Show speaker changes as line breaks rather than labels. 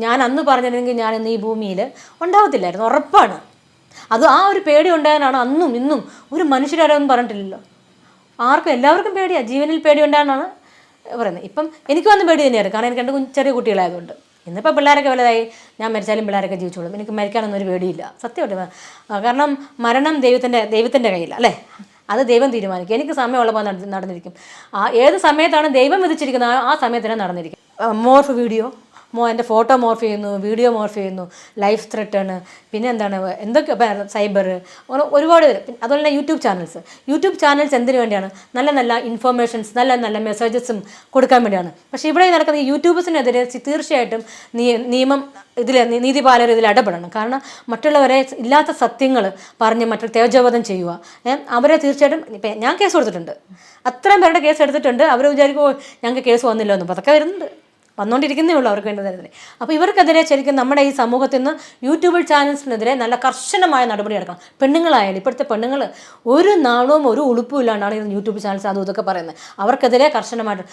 ഞാൻ അന്ന് പറഞ്ഞിരുന്നെങ്കിൽ ഞാൻ ഇന്ന് ഈ ഭൂമിയിൽ ഉണ്ടാവത്തില്ലായിരുന്നു, ഉറപ്പാണ്. അത് ആ ഒരു പേടി ഉണ്ടാകാനാണ് അന്നും ഇന്നും ഒരു മനുഷ്യരാരൊന്നും പറഞ്ഞിട്ടില്ലല്ലോ. ആർക്കും എല്ലാവർക്കും പേടിയാണ്, ജീവനിൽ പേടി ഉണ്ടാകാനാണ് പറയുന്നത്. ഇപ്പം എനിക്ക് വന്ന് പേടി തന്നെയാണ്, കാരണം എനിക്ക് 2 ചെറിയ കുട്ടികളായതുകൊണ്ട്. ഇന്നിപ്പോൾ പിള്ളേരൊക്കെ വലുതായി, ഞാൻ മരിച്ചാലും പിള്ളേരൊക്കെ ജീവിച്ചോളും, എനിക്ക് മരിക്കാനൊന്നും ഒരു പേടിയില്ല സത്യമായിട്ട്. കാരണം മരണം ദൈവത്തിൻ്റെ കയ്യിലാണ് അല്ലേ, അത് ദൈവം തീരുമാനിക്കും. എനിക്ക് സമയമുള്ളപ്പോൾ നടന്നിരിക്കും. ഏത് സമയത്താണ് ദൈവം വിധിച്ചിരിക്കുന്നത് ആ സമയത്തിന് നടന്നിരിക്കും. മോർഫ് വീഡിയോ എൻ്റെ ഫോട്ടോ മോർഫ് ചെയ്യുന്നു, വീഡിയോ മോർഫ് ചെയ്യുന്നു, ലൈഫ് ത്രെട്ടാണ്, പിന്നെ എന്താണ് എന്തൊക്കെ സൈബർ, ഒരുപാട്. അതുപോലെ തന്നെ യൂട്യൂബ് ചാനൽസ് എന്തിനു വേണ്ടിയാണ്? നല്ല നല്ല ഇൻഫോർമേഷൻസ്, നല്ല നല്ല മെസ്സേജസും കൊടുക്കാൻ വേണ്ടിയാണ്. പക്ഷേ ഇവിടെ നടക്കുന്ന ഈ യൂട്യൂബേഴ്സിനെതിരെ തീർച്ചയായിട്ടും നിയമം നീതിപാലകർ ഇതിൽ ഇടപെടണം. കാരണം മറ്റുള്ളവരെ ഇല്ലാത്ത സത്യങ്ങൾ പറഞ്ഞ് തേജോവധം ചെയ്യുക. അവരെ തീർച്ചയായിട്ടും ഇപ്പം ഞാൻ കേസ് കൊടുത്തിട്ടുണ്ട്, അത്രയും പേരുടെ കേസ് എടുത്തിട്ടുണ്ട്. അവർ വിചാരിക്കുമോ ഞങ്ങൾക്ക് കേസ് വന്നില്ല എന്ന്, അപ്പോൾ അതൊക്കെ വരുന്നുണ്ട്, വന്നുകൊണ്ടിരിക്കുന്നേ ഉള്ളൂ അവർക്ക് വേണ്ടതിനെതിരെ. അപ്പോൾ ഇവർക്കെതിരെ ശരിക്കും നമ്മുടെ ഈ സമൂഹത്തിൽ നിന്ന് യൂട്യൂബ് ചാനൽസിനെതിരെ നല്ല കർശനമായ നടപടി എടുക്കണം. പെണ്ണുങ്ങളായാലും ഇപ്പോഴത്തെ പെണ്ണുങ്ങൾ ഒരു നാണവും ഒരു ഉളുപ്പും ഇല്ലാണ്ടാണ് യൂട്യൂബ് ചാനൽസ് അതും ഇതൊക്കെ പറയുന്നത്. അവർക്കെതിരെ കർശനമായിട്ട്